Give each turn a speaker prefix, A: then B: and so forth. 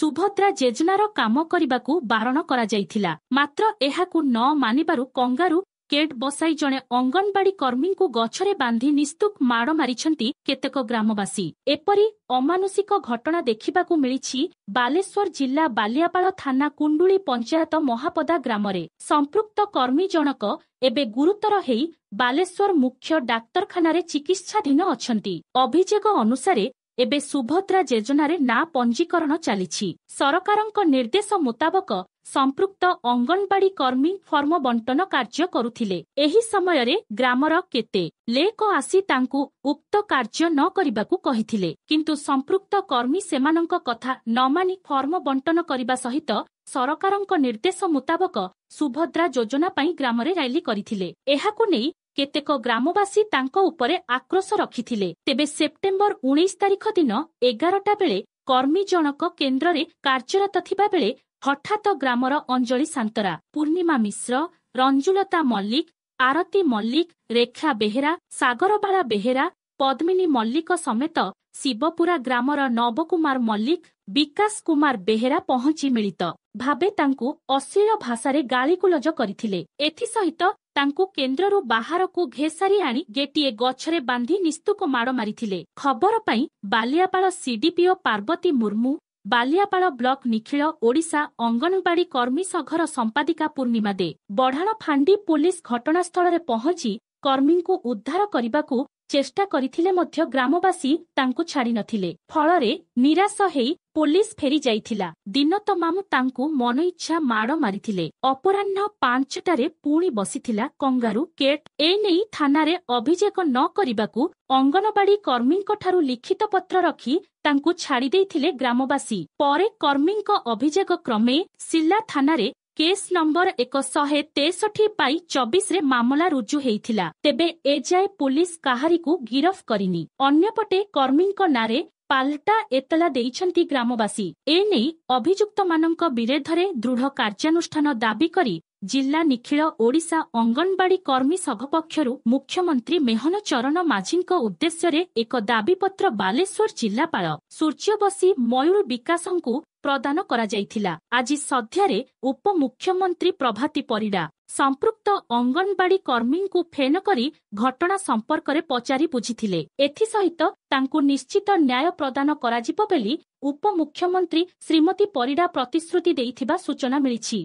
A: ସୁଭଦ୍ରା ଯୋଜନାର କାମ କରିବାକୁ ବାରଣ କରାଯାଇଥିଲା। ମାତ୍ର ଏହାକୁ ନ ମାନିବାରୁ କଙ୍ଗାରୁ କେଟ୍ ବସାଇ ଜଣେ ଅଙ୍ଗନବାଡି କର୍ମୀଙ୍କୁ ଗଛରେ ବାନ୍ଧି ନିସ୍ତୁକ ମାଡ଼ ମାରିଛନ୍ତି କେତେକ ଗ୍ରାମବାସୀ। ଏପରି ଅମାନୁଷିକ ଘଟଣା ଦେଖିବାକୁ ମିଳିଛି ବାଲେଶ୍ୱର ଜିଲ୍ଲା ବାଲିଆପାଳ ଥାନା କୁଣ୍ଡୁଳି ପଞ୍ଚାୟତ ମହାପଦା ଗ୍ରାମରେ। ସମ୍ପୃକ୍ତ କର୍ମୀ ଜଣକ ଏବେ ଗୁରୁତର ହେଇ ବାଲେଶ୍ୱର ମୁଖ୍ୟ ଡାକ୍ତରଖାନାରେ ଚିକିତ୍ସାଧୀନ ଅଛନ୍ତି। ଅଭିଯୋଗ ଅନୁସାରେ ଏବେ ସୁଭଦ୍ରା ଯୋଜନାରେ ନାଁ ପଞ୍ଜୀକରଣ ଚାଲିଛି। ସରକାରଙ୍କ ନିର୍ଦ୍ଦେଶ ମୁତାବକ ସମ୍ପୃକ୍ତ ଅଙ୍ଗନବାଡି କର୍ମୀ ଫର୍ମ ବଣ୍ଟନ କାର୍ଯ୍ୟ କରୁଥିଲେ। ଏହି ସମୟରେ ଗ୍ରାମର କେତେ ଲୋକ ଆସି ତାଙ୍କୁ ଉକ୍ତ କାର୍ଯ୍ୟ ନ କରିବାକୁ କହିଥିଲେ, କିନ୍ତୁ ସମ୍ପୃକ୍ତ କର୍ମୀ ସେମାନଙ୍କ କଥା ନ ମାନି ଫର୍ମ ବଣ୍ଟନ କରିବା ସହିତ ସରକାରଙ୍କ ନିର୍ଦ୍ଦେଶ ମୁତାବକ ସୁଭଦ୍ରା ଯୋଜନା ପାଇଁ ଗ୍ରାମରେ ରାଲି କରିଥିଲେ। ଏହାକୁ ନେଇ କେତେକ ଗ୍ରାମବାସୀ ତାଙ୍କ ଉପରେ ଆକ୍ରୋଶ ରଖିଥିଲେ। ତେବେ ସେପ୍ଟେମ୍ବର 19 ତାରିଖ ଦିନ 11ଟା ବେଳେ କର୍ମୀ ଜଣକ କେନ୍ଦ୍ରରେ କାର୍ଯ୍ୟରତ ଥିବା ବେଳେ ହଠାତ୍ ଗ୍ରାମର ଅଞ୍ଜଳି ସାନ୍ତରା, ପୂର୍ଣ୍ଣିମା ମିଶ୍ର, ରଞ୍ଜୁଲତା ମଲ୍ଲିକ, ଆରତୀ ମଲ୍ଲିକ, ରେଖା ବେହେରା, ସାଗରବାଳା ବେହେରା, ପଦ୍ମିନୀ ମଲ୍ଲିକ ସମେତ ଶିବପୁରା ଗ୍ରାମର ନବକୁମାର ମଲ୍ଲିକ, ବିକାଶ କୁମାର ବେହେରା ପହଞ୍ଚି ମିଳିତ ଭାବେ ତାଙ୍କୁ ଅଶ୍ଳୀଳ ଭାଷାରେ ଗାଳିଗୁଲଜ କରିଥିଲେ। ଏଥିସହିତ ତାଙ୍କୁ କେନ୍ଦ୍ରରୁ ବାହାରକୁ ଘେସାରି ଆଣି ଗୋଟିଏ ଗଛରେ ବାନ୍ଧି ନିସ୍ତୁକ ମାଡ଼ ମାରିଥିଲେ। ଖବର ପାଇ ବାଲିଆପାଳ ସିଡିପିଓ ପାର୍ବତୀ ମୁର୍ମୁ, ବାଲିଆପାଳ ବ୍ଲକ ନିଖିଳ ଓଡ଼ିଶା ଅଙ୍ଗନବାଡି କର୍ମୀ ସଂଘର ସମ୍ପାଦିକା ପୂର୍ଣ୍ଣିମା ଦେ, ବଢାଣ ଫାଣ୍ଡି ପୁଲିସ ଘଟଣାସ୍ଥଳରେ ପହଞ୍ଚି କର୍ମୀଙ୍କୁ ଉଦ୍ଧାର କରିବାକୁ ଚେଷ୍ଟା କରିଥିଲେ ମଧ୍ୟ ଗ୍ରାମବାସୀ ତାଙ୍କୁ ଛାଡ଼ି ନଥିଲେ। ଫଳରେ ନିରାଶ ହେଇ ପୋଲିସ ଫେରି ଯାଇଥିଲା। ଦିନ ତମାମ ତାଙ୍କୁ ମନଇଚ୍ଛା ମାଡ଼ ମାରିଥିଲେ। ଅପରାହ୍ନ 5ଟାରେ ପୁଣି ବସିଥିଲା କଙ୍ଗାରୁ କେଟ୍। ଏନେଇ ଥାନାରେ ଅଭିଯୋଗ ନ କରିବାକୁ ଅଙ୍ଗନବାଡି କର୍ମୀଙ୍କଠାରୁ ଲିଖିତ ପତ୍ର ରଖି ତାଙ୍କୁ ଛାଡ଼ି ଦେଇଥିଲେ ଗ୍ରାମବାସୀ। ପରେ କର୍ମୀଙ୍କ ଅଭିଯୋଗ କ୍ରମେ ସିଲା ଥାନାରେ କେସ୍ ନମ୍ବର 163/24ରେ ମାମଲା ରୁଜୁ ହେଇଥିଲା। ତେବେ ଏଯାଏ ପୁଲିସ କାହାରିକୁ ଗିରଫ କରିନି। ଅନ୍ୟପଟେ କର୍ମୀଙ୍କ ନାଁରେ ପାଲଟା ଏତଲା ଦେଇଛନ୍ତି ଗ୍ରାମବାସୀ। ଏନେଇ ଅଭିଯୁକ୍ତମାନଙ୍କ ବିରୋଧରେ ଦୃଢ଼ କାର୍ଯ୍ୟାନୁଷ୍ଠାନ ଦାବି କରି ଜିଲ୍ଲା ନିଖିଳ ଓଡ଼ିଶା ଅଙ୍ଗନବାଡି କର୍ମୀ ସଂଘ ପକ୍ଷରୁ ମୁଖ୍ୟମନ୍ତ୍ରୀ ମେହନ ଚରଣ ମାଝୀଙ୍କ ଉଦ୍ଦେଶ୍ୟରେ ଏକ ଦାବିପତ୍ର ବାଲେଶ୍ୱର ଜିଲ୍ଲାପାଳ ସୂର୍ଯ୍ୟବଶୀ ମୟୂର ବିକାଶଙ୍କୁ ପ୍ରଦାନ କରାଯାଇଥିଲା। ଆଜି ସନ୍ଧ୍ୟାରେ ଉପମୁଖ୍ୟମନ୍ତ୍ରୀ ପ୍ରଭାତୀ ପରିଡା ସମ୍ପୃକ୍ତ ଅଙ୍ଗନବାଡି କର୍ମୀଙ୍କୁ ଫୋନ କରି ଘଟଣା ସମ୍ପର୍କରେ ପଚାରି ବୁଝିଥିଲେ। ଏଥିସହିତ ତାଙ୍କୁ ନିଶ୍ଚିତ ନ୍ୟାୟ ପ୍ରଦାନ କରାଯିବ ବୋଲି ଉପମୁଖ୍ୟମନ୍ତ୍ରୀ ଶ୍ରୀମତୀ ପରିଡା ପ୍ରତିଶ୍ରୁତି ଦେଇଥିବା ସୂଚନା ମିଳିଛି।